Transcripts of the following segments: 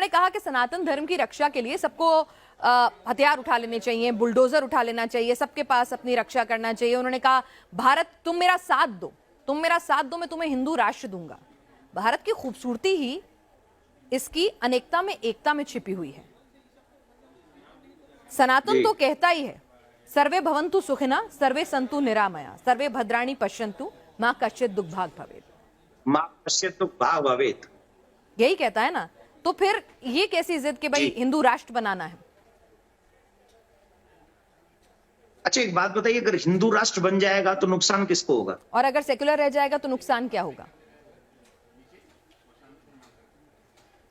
उन्होंने कहा कि सनातन धर्म की रक्षा के लिए सबको हथियार उठा लेने चाहिए, बुलडोजर उठा लेना चाहिए, सबके पास अपनी रक्षा करना चाहिए। उन्होंने कहा भारत तुम मेरा साथ दो, तुम मेरा साथ दो, मैं तुम्हें हिंदू राष्ट्र दूंगा। भारत की खूबसूरती ही इसकी अनेकता में एकता में छिपी हुई है। सनातन तो कहता ही है सर्वे भवन्तु सुखिना सर्वे सन्तु निरामया सर्वे भद्राणि पश्यन्तु मां कश्चित् दुर्भाग भवेत्, मां कश्चित् दुर्भाग भवेत्, यही कहता है ना। तो फिर ये कैसी जिद कि भाई हिंदू राष्ट्र बनाना है? अच्छा एक बात बताइए, अगर हिंदू राष्ट्र बन जाएगा तो नुकसान किसको होगा? और अगर सेक्युलर रह जाएगा तो नुकसान क्या होगा?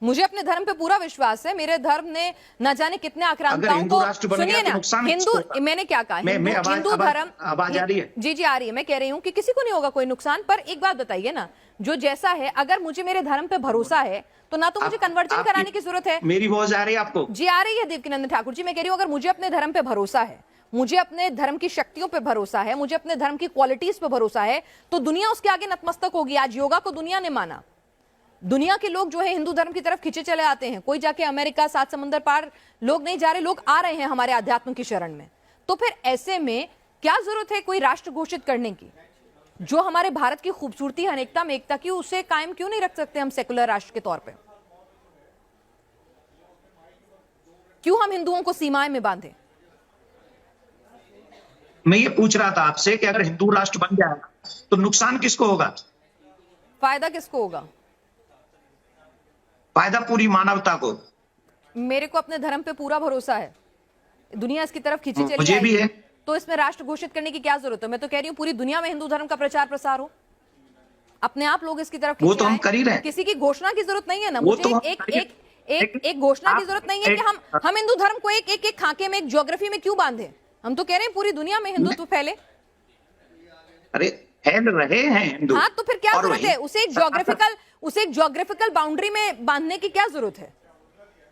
मुझे अपने धर्म पे पूरा विश्वास है। मेरे धर्म ने न जाने कितने आक्रांताओं को, सुनिए ना, हिंदू, मैंने क्या कहा, हिंदू धर्म, आवाज आ रही है? जी आ रही है। मैं कह रही हूं कि किसी को नहीं होगा कोई नुकसान। पर एक बात बताइए ना, जो जैसा है, अगर मुझे मेरे धर्म पे भरोसा है तो ना तो मुझे कन्वर्जन कराने की जरूरत है। मेरी आवाज आ रही है आपको? जी आ रही है देवकीनंदन ठाकुर जी। मैं कह रही हूं अगर मुझे अपने धर्म पे भरोसा है, मुझे अपने धर्म की शक्तियों पे भरोसा है, मुझे अपने धर्म की क्वालिटीज पे भरोसा है, तो दुनिया उसके आगे नतमस्तक होगी। आज योगा को दुनिया ने माना, दुनिया के लोग जो है हिंदू धर्म की तरफ खिंचे चले आते हैं। कोई जाके अमेरिका, 7 समंदर पार लोग नहीं जा रहे, लोग आ रहे हैं हमारे अध्यात्म की शरण में। तो फिर ऐसे में क्या जरूरत है कोई राष्ट्र घोषित करने की? जो हमारे भारत की खूबसूरती, अनेकता में एकता की, उसे कायम क्यों नहीं रख सकते हम सेकुलर राष्ट्र के तौर पे? क्यों हम हिंदुओं को सीमाएं में बांधे? मैं ये पूछ रहा था आपसे कि अगर हिंदू राष्ट्र बन जाएगा तो नुकसान किसको होगा? फायदा किसको होगा? फायदा पूरी मानवता को। मेरे को अपने धर्म पे पूरा भरोसा है, दुनिया इसकी तरफ खींची चली मुझे भी है। तो इसमें राष्ट्र घोषित करने की क्या जरूरत है? मैं तो कह रही हूँ पूरी दुनिया में हिंदू धर्म का प्रचार प्रसार हो, अपने आप लोग इसकी तरफ वो तो हम कर ही रहे हैं। किसी की घोषणा की जरूरत नहीं है ना। मुझे एक घोषणा की जरूरत नहीं है कि हम हिंदू धर्म को एक खाके में, एक ज्योग्राफी में क्यों बांधे। हम तो कह रहे हैं पूरी दुनिया में हिंदुत्व फैले। अरे फैल रहे हैं हिंदू। हाँ तो फिर क्या जरूरत है उसे एक ज्योग्राफिकल बाउंड्री में बांधने की? क्या जरूरत है?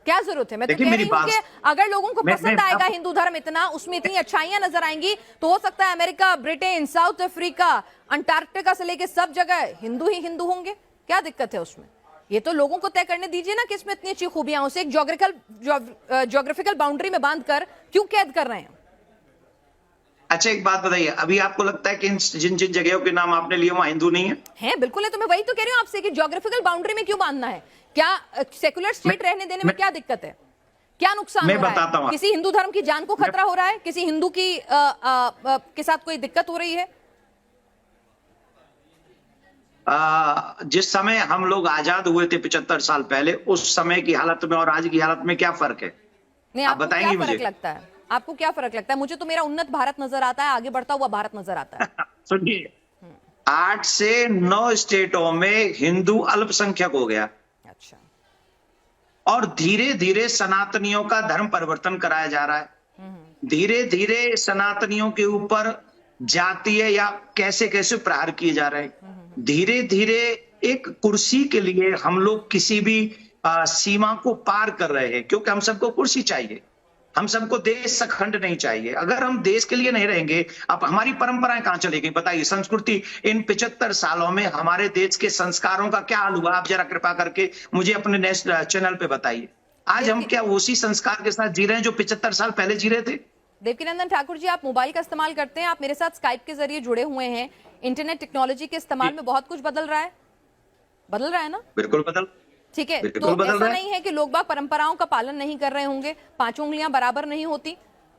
क्या जरूरत है? मैं तो कह रही हूँ कि अगर लोगों को पसंद आएगा हिंदू धर्म इतना, उसमें इतनी अच्छाइयां नजर आएंगी, तो हो सकता है America, Britain, south Africa, Antarctica से लेके सब जगह हिंदू ही हिंदू होंगे। क्या दिक्कत है उसमें? ये तो लोगों को तय करने दीजिए ना कि इसमें इतनी अच्छी खूबियां, उसे एक ज्योग्राफिकल बाउंड्री में बांध कर क्यों कैद कर रहे हैं? अच्छा एक बात बताइए, अभी आपको लगता है कि जिन जिन जगहों के नाम आपने लिए वहां हिंदू नहीं है? बिल्कुल है। तो मैं वही तो कह रही हूँ आपसे कि ज्योग्राफिकल बाउंड्री में क्यों बांधना है? क्या सेकुलर स्टेट रहने देने में क्या दिक्कत है? क्या नुकसान हो रहा है? किसी हिंदू धर्म की जान को खतरा हो रहा है? किसी हिंदू की के साथ कोई दिक्कत हो रही है? जिस समय हम लोग आजाद हुए थे 75 साल पहले, उस समय की हालत में और आज की हालत में क्या फर्क है? नहीं, आप बताएंगे मुझे? लगता है आपको क्या फर्क लगता है? मुझे तो मेरा उन्नत भारत नजर आता है, आगे बढ़ता हुआ भारत नजर आता है। सुनिए, 8 से 9 स्टेटों में हिंदू अल्पसंख्यक हो गया। अच्छा। और धीरे धीरे सनातनियों का धर्म परिवर्तन कराया जा रहा है। धीरे धीरे सनातनियों के ऊपर जातीय या कैसे कैसे प्रहार किए जा रहे हैं। धीरे धीरे एक कुर्सी के लिए हम लोग किसी भी सीमा को पार कर रहे हैं, क्योंकि हम सबको कुर्सी चाहिए, हम सबको देश सखंड नहीं चाहिए। अगर हम देश के लिए नहीं रहेंगे, अब हमारी परंपराएं कहां चलेगी? बताइए, संस्कृति। इन 75 सालों में हमारे देश के संस्कारों का क्या हाल हुआ? आप जरा कृपा करके मुझे अपने नेशनल चैनल पे बताइए। आज हम क्या उसी संस्कार के साथ जी रहे हैं जो 75 साल पहले जी रहे थे? देवकीनंदन ठाकुर जी, आप मोबाइल का इस्तेमाल करते हैं, आप मेरे साथ स्काइप के जरिए जुड़े हुए हैं। इंटरनेट टेक्नोलॉजी के इस्तेमाल में बहुत कुछ बदल रहा है ना? बिल्कुल बदल। ठीक है, तो ऐसा नहीं है कि लोग बाग परंपराओं का पालन नहीं कर रहे होंगे, 5 उंगलियां बराबर नहीं होती,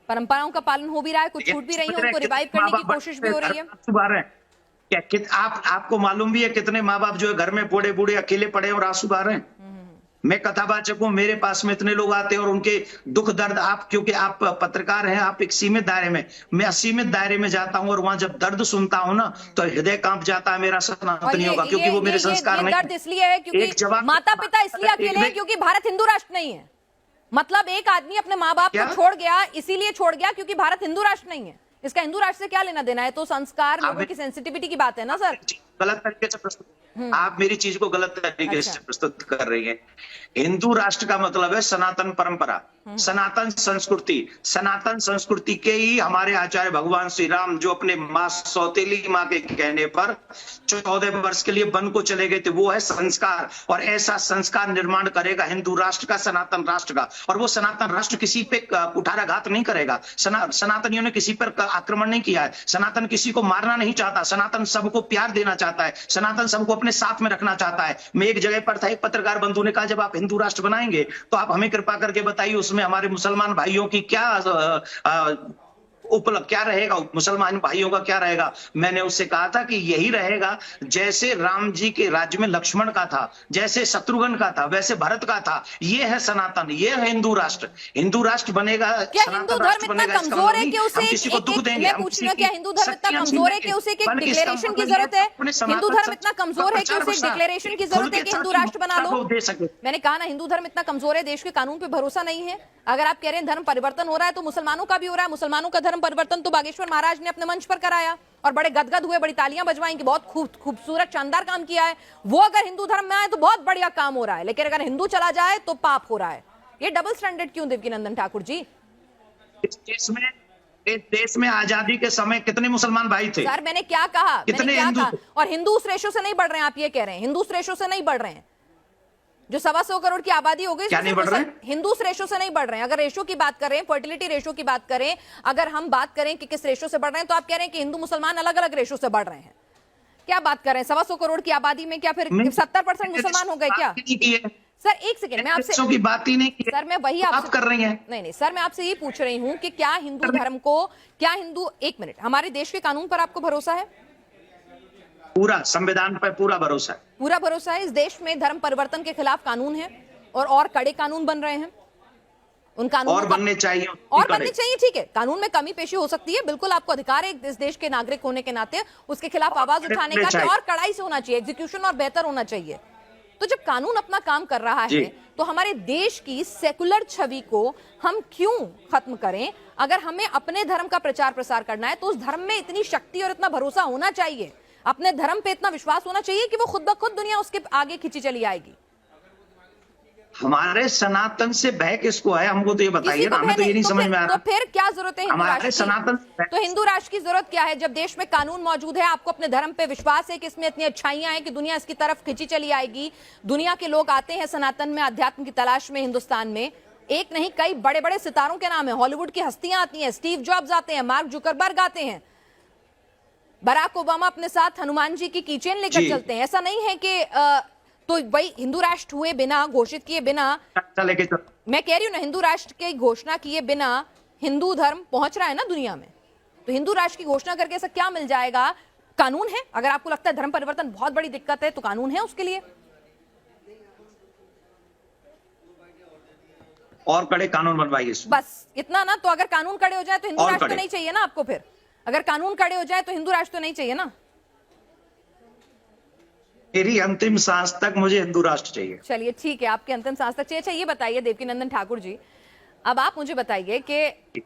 परंपराओं का पालन हो भी रहा है, कुछ छूट भी रही है, उनको रिवाइव करने की कोशिश भी हो रही है। क्या आपको मालूम भी है कितने माँ बाप जो है घर में बूढ़े बूढ़े अकेले पड़े और आंसू बहा रहे हैं? मैं कथावाचक हूं, मेरे पास में इतने लोग आते हैं और उनके दुख दर्द, आप क्योंकि आप पत्रकार हैं, आप एक सीमित दायरे में, मैं असीमित दायरे में जाता हूं और वहां जब दर्द सुनता हूं ना तो हृदय कांप जाता है मेरा सनातनियों का, क्योंकि वो मेरे संस्कार नहीं। दर्द इसलिए है क्योंकि माता पिता इसलिए अकेले हैं क्योंकि भारत हिंदू राष्ट्र नहीं है। मतलब एक आदमी अपने माँ बाप को छोड़ गया, इसीलिए छोड़ गया क्योंकि भारत हिंदू राष्ट्र नहीं है। इसका हिंदू राष्ट्र से क्या लेना देना है? तो संस्कार, लोगों की सेंसिटिविटी की बात है ना सर। गलत तरीके से प्रस्तुत, आप मेरी चीज को गलत तरीके अच्छा। से प्रस्तुत कर रही हैं। हिंदू राष्ट्र का मतलब है सनातन परंपरा, सनातन संस्कृति। सनातन संस्कृति के ही हमारे आचार्य भगवान श्री राम, जो अपने माँ सौतेली माँ के कहने पर 14 वर्ष के लिए वन को चले गए थे, वो है संस्कार। और ऐसा संस्कार निर्माण करेगा हिंदू राष्ट्र का, सनातन राष्ट्र का। और वो सनातन राष्ट्र किसी पे कुठाराघात नहीं करेगा। सनातनियों ने किसी पर आक्रमण नहीं किया है। सनातन किसी को मारना नहीं चाहता। सनातन सबको प्यार देना चाहता है। सनातन सबको अपने साथ में रखना चाहता है। मैं एक जगह पर था, एक पत्रकार बंधु ने कहा, जब आप हिंदू राष्ट्र बनाएंगे तो आप हमें कृपा करके बताइए उसमें हमारे मुसलमान भाइयों की क्या उपलब्ध क्या रहेगा, मुसलमान भाइयों का क्या रहेगा। मैंने उससे कहा था कि यही रहेगा जैसे राम जी के राज्य में लक्ष्मण का था, जैसे शत्रुघ्न का था, वैसे भरत का था। ये है सनातन, ये है हिंदू राष्ट्र। हिंदू राष्ट्र बनेगा, क्या हिंदू धर्म इतना कमजोर है कि उसे किसी को दुख देंगे। मैं पूछ रही हूँ, क्या हिंदू धर्म इतना कमजोर है कि उसे एक डिक्लेरेशन की जरूरत है? हिंदू धर्म इतना कमजोर है कि उसे एक डिक्लेरेशन की जरूरत है कि हिंदू राष्ट्र बना लो? मैंने कहा ना, हिंदू धर्म इतना कमजोर है, देश के कानून पे भरोसा नहीं है। अगर आप कह रहे हैं धर्म परिवर्तन हो रहा है, तो मुसलमानों का भी हो रहा है। मुसलमानों का धर्म परिवर्तन तो बागेश्वर महाराज ने अपने मंच पर कराया और बड़े गदगद हुए, बड़ी तालियां बजवाई कि बहुत खूबसूरत शानदार काम किया है। वो अगर हिंदू धर्म में आए तो बहुत बढ़िया काम हो रहा है, लेकिन अगर हिंदू चला जाए तो पाप हो रहा है। ये डबल स्टैंडर्ड क्यों देवकीनंदन ठाकुर जी? इस देश में आजादी के समय कितने मुसलमान भाई थे? सर मैंने क्या कहा, कितने हिंदू? और हिंदू उस रेशो से नहीं बढ़ रहे हैं, आप ये कह रहे हैं हिंदू उस रेशो से नहीं बढ़ रहे हैं। जो 125 करोड़ की आबादी हो गई, क्या नहीं बढ़ रहे हैं? हिंदू उस रेशो से नहीं बढ़ रहे हैं। अगर रेशो की बात करें, फर्टिलिटी रेशो की बात करें, अगर हम बात करें कि किस रेशो से बढ़ रहे हैं, तो आप कह रहे हैं कि हिंदू मुसलमान अलग अलग रेशो से बढ़ रहे हैं। क्या बात कर रहे हैं? 125 करोड़ की आबादी में क्या फिर 70% मुसलमान हो गए क्या? सर एक सेकेंड, मैं आपसे की बात ही नहीं की। सर मैं वही आप आपसे कर रही हैं। नहीं सर, मैं आपसे ये पूछ रही हूं कि क्या हिंदू धर्म को, क्या हिंदू, एक मिनट, हमारे देश के कानून पर आपको भरोसा है? पूरा संविधान पर पूरा भरोसा है। पूरा भरोसा है। इस देश में धर्म परिवर्तन के खिलाफ कानून है और कड़े कानून बन रहे हैं। उन कानूनों और बनने चाहिए, और बनने चाहिए। ठीक है, कानून में कमी पेशी हो सकती है, बिल्कुल आपको अधिकार है इस देश के नागरिक होने के नाते उसके खिलाफ आवाज उठाने का, और कड़ाई से होना चाहिए, एग्जीक्यूशन और बेहतर होना चाहिए। तो जब कानून अपना काम कर रहा है तो हमारे देश की सेकुलर छवि को हम क्यों खत्म करें? अगर हमें अपने धर्म का प्रचार प्रसार करना है तो उस धर्म में इतनी शक्ति और इतना भरोसा होना चाहिए, अपने धर्म पे इतना विश्वास होना चाहिए कि वो खुद ब खुद दुनिया उसके आगे खींची चली आएगी। हमारे सनातन से भय किसको है? हमको तो ये बताइए ना, हमें तो ये नहीं समझ में आ रहा। तो फिर क्या जरूरत है हिंदू राष्ट्र की? सनातन तो हिंदू राष्ट्र की जरूरत क्या है जब देश में कानून मौजूद है? आपको अपने धर्म पे विश्वास है कि इसमें इतनी अच्छाइयां हैं कि दुनिया इसकी तरफ खिंची चली आएगी। दुनिया के लोग आते हैं सनातन में, अध्यात्म की तलाश में हिंदुस्तान में। एक नहीं, कई बड़े बड़े सितारों के नाम है, हॉलीवुड की हस्तियां आती हैं, स्टीव जॉब्स आते हैं, मार्क जुकरबर्ग आते हैं, बराक ओबामा अपने साथ हनुमान जी की कीचेन लेकर चलते हैं। ऐसा नहीं है कि तो वही हिंदू राष्ट्र हुए बिना, घोषित किए बिना, मैं कह रही हूं ना, हिंदू राष्ट्र की घोषणा किए बिना हिंदू धर्म पहुंच रहा है ना दुनिया में। तो हिंदू राष्ट्र की घोषणा करके ऐसा क्या मिल जाएगा? कानून है। अगर आपको लगता है धर्म परिवर्तन बहुत बड़ी दिक्कत है तो कानून है उसके लिए, और कड़े कानून बनवाइए। बस इतना ना। तो अगर कानून कड़े हो जाए तो हिंदू राष्ट्र तो नहीं चाहिए ना आपको? फिर अगर कानून कड़े हो जाए तो हिंदू राष्ट्र तो नहीं चाहिए ना? मेरी अंतिम सांस तक मुझे हिंदू राष्ट्र चाहिए। चलिए ठीक है, आपके अंतिम सांस तक चाहिए। अच्छा ये बताइए देवकीनंदन ठाकुर जी, अब आप मुझे बताइए कि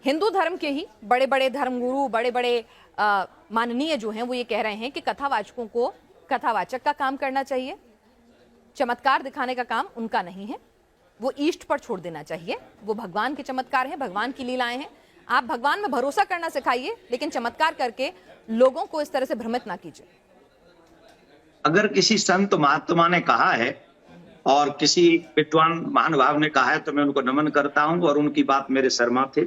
हिंदू धर्म के ही बड़े बड़े धर्मगुरु, बड़े बड़े माननीय जो हैं, वो ये कह रहे हैं कि कथावाचकों को कथावाचक का काम करना चाहिए, चमत्कार दिखाने का काम उनका नहीं है, वो ईष्ट पर छोड़ देना चाहिए। वो भगवान के चमत्कार हैं, भगवान की लीलाएं हैं। आप भगवान में भरोसा करना सिखाइए, लेकिन चमत्कार करके लोगों को इस तरह से भ्रमित ना कीजिए। अगर किसी संत महात्मा ने कहा है और किसी विद्वान महानुभाव ने कहा है तो मैं उनको नमन करता हूं और उनकी बात मेरे शर्मा थे,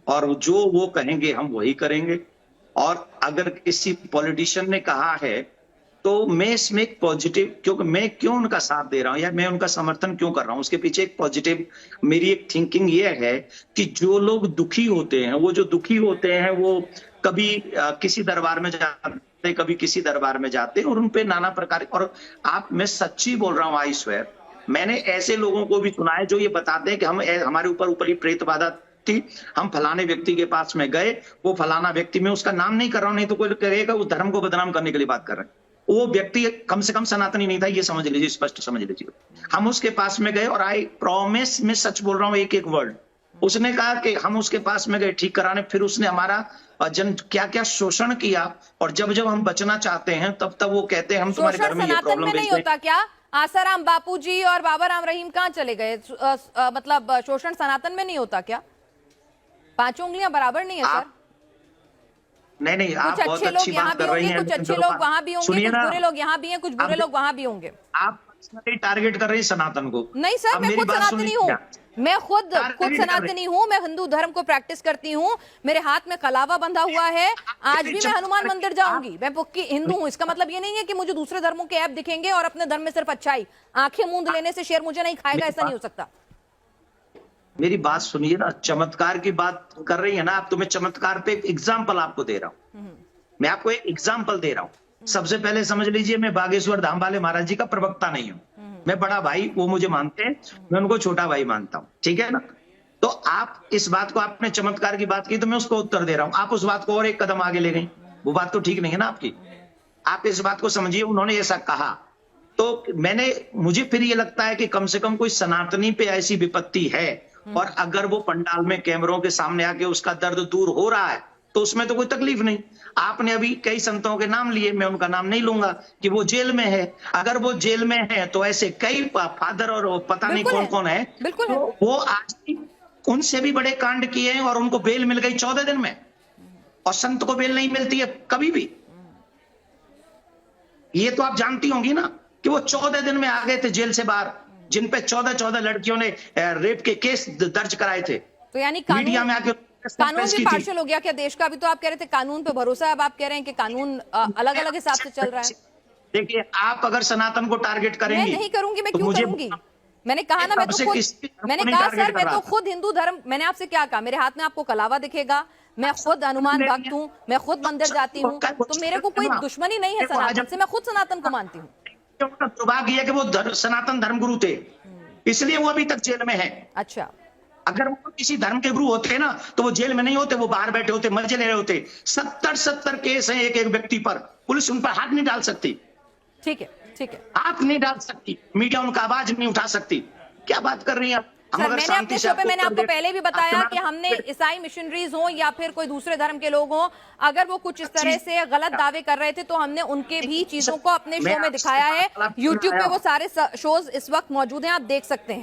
और जो वो कहेंगे हम वही करेंगे। और अगर किसी पॉलिटिशियन ने कहा है तो मैं इसमें एक पॉजिटिव, क्योंकि मैं क्यों उनका साथ दे रहा हूं या मैं उनका समर्थन क्यों कर रहा हूं, उसके पीछे एक पॉजिटिव मेरी एक थिंकिंग ये है कि जो लोग दुखी होते हैं, वो जो दुखी होते हैं वो कभी किसी दरबार में जाते, कभी किसी दरबार में जाते और उनपे नाना प्रकार, और आप, मैं सच्ची बोल रहा हूँ, आई स्वेयर, मैंने ऐसे लोगों को भी सुना है जो ये बताते हैं कि हमारे ऊपर ऊपरी प्रेत बाधा थी, हम फलाने व्यक्ति के पास में गए, वो फलाना व्यक्ति, मैं उसका नाम नहीं कर रहा हूं, नहीं तो कोई कहेगा उस धर्म को बदनाम करने के लिए बात कर रहे हैं। वो व्यक्ति कम से कम सनातनी नहीं था, ये समझ लीजिए, स्पष्ट समझ लीजिए। हम उसके पास में गए और आई प्रॉमिस, मैं सच बोल रहा हूँ, एक एक वर्ड, उसने कहा कि हम उसके पास में गए ठीक कराने, फिर उसने हमारा जन क्या क्या शोषण किया, और जब जब हम बचना चाहते हैं तब तब वो कहते हैं हम तुम्हारे घर शोषण में ये सनातन प्रॉब्लम में नहीं भेजते हैं। होता क्या? आसाराम बापूजी और बाबा राम रहीम कहाँ चले गए? मतलब शोषण सनातन में नहीं होता क्या? पांचों उंगलियां बराबर नहीं है सर? आप नहीं नहीं, आप कुछ बहुत अच्छे लोग अच्छी यहाँ बात भी कर रही होंगे, हैं, कुछ लेकिन अच्छे देखो लोग वहां भी होंगे, सुनिए कुछ ना, बुरे लोग यहाँ भी हैं, कुछ बुरे अब लोग वहां भी होंगे। आप पर्सनली टारगेट कर रही है सनातन को। नहीं सर, अब मैं मेरी खुद बात सुन सनातनी हूँ। लीजिए। मैं खुद टारगेट कर रही सनातनी हूँ। मैं हिंदू धर्म को प्रैक्टिस करती हूँ। मेरे हाथ में कलावा बंधा हुआ है। आज भी मैं हनुमान मंदिर जाऊंगी। मैं पक्की हिंदू हूँ। इसका मतलब ये नहीं है कि मुझे दूसरे धर्मों के ऐप दिखेंगे और अपने धर्म में सिर्फ अच्छाई। आंखें मूंद लेने से शेर मुझे नहीं खाएगा, ऐसा नहीं हो सकता। मेरी बात सुनिए ना, चमत्कार की बात कर रही है ना आप, तो मैं चमत्कार पे एक एग्जाम्पल आपको दे रहा हूँ। मैं आपको एक एग्जाम्पल दे रहा हूँ। सबसे पहले समझ लीजिए, मैं बागेश्वर धाम वाले महाराज जी का प्रवक्ता नहीं हूँ। मैं बड़ा भाई, वो मुझे मानते हैं, मैं उनको छोटा भाई मानता हूँ, ठीक है ना। तो आप इस बात को, आपने चमत्कार की बात की तो मैं उसको उत्तर दे रहा हूँ, आप उस बात को और एक कदम आगे ले गई। वो बात तो ठीक नहीं है ना आपकी। आप इस बात को समझिए, उन्होंने ऐसा कहा तो मुझे फिर ये लगता है कि कम से कम कोई सनातनी पे ऐसी विपत्ति है, और अगर वो पंडाल में कैमरों के सामने आके उसका दर्द दूर हो रहा है तो उसमें तो कोई तकलीफ नहीं। आपने अभी कई संतों के नाम लिए, मैं उनका नाम नहीं लूंगा, कि वो जेल में है। अगर वो जेल में है तो ऐसे कई फादर और पता नहीं कौन कौन है, बिल्कुल है। तो वो आज भी उनसे भी बड़े कांड किए हैं और उनको बेल मिल गई 14 दिन में, और संत को बेल नहीं मिलती है कभी भी। ये तो आप जानती होंगी ना कि वो 14 दिन में आ गए थे जेल से बाहर, जिन पे 14 लड़कियों ने रेप के केस दर्ज कराए थे। तो यानी मीडिया में आके कानून भी पार्शियल हो गया क्या देश का? अभी तो आप कह रहे थे कानून पे भरोसा है, अब आप कह रहे हैं कि कानून अलग अलग हिसाब से चल रहा है। देखिए, आप अगर सनातन को टारगेट करेंगे, मैं नहीं करूंगी, मैं तो क्यों मुझे करूंगी? मैंने कहा ना, मैं तो खुद, मैंने कहा सर मैं तो खुद हिंदू धर्म, मैंने आपसे क्या कहा, मेरे हाथ में आपको कलावा दिखेगा, मैं खुद हनुमान भक्त हूँ, मैं खुद मंदिर जाती हूँ, तो मेरे को कोई दुश्मनी नहीं है सनातन से। मैं खुद सनातन को मानती हूँ। दुर्भाग्य है कि वो सनातन धर्मगुरु थे, इसलिए वो अभी तक जेल में है। अच्छा, अगर वो किसी धर्म के गुरु होते ना तो वो जेल में नहीं होते, वो बाहर बैठे होते, मजे ले रहे होते। 70 केस हैं एक एक व्यक्ति पर, पुलिस उन पर हाथ नहीं डाल सकती। ठीक है, ठीक है। हाथ नहीं डाल सकती, मीडिया उनका आवाज नहीं उठा सकती। क्या बात कर रही हैं आप? सर, मैंने अपने शो पे मैंने आपको पहले भी बताया कि हमने ईसाई मिशनरीज हो या फिर कोई दूसरे धर्म के लोग हो, अगर वो कुछ इस तरह से गलत दावे कर रहे थे तो हमने उनके भी चीजों को अपने शो में दिखाया है। यूट्यूब पे वो सारे शोज इस वक्त मौजूद हैं, आप देख सकते हैं।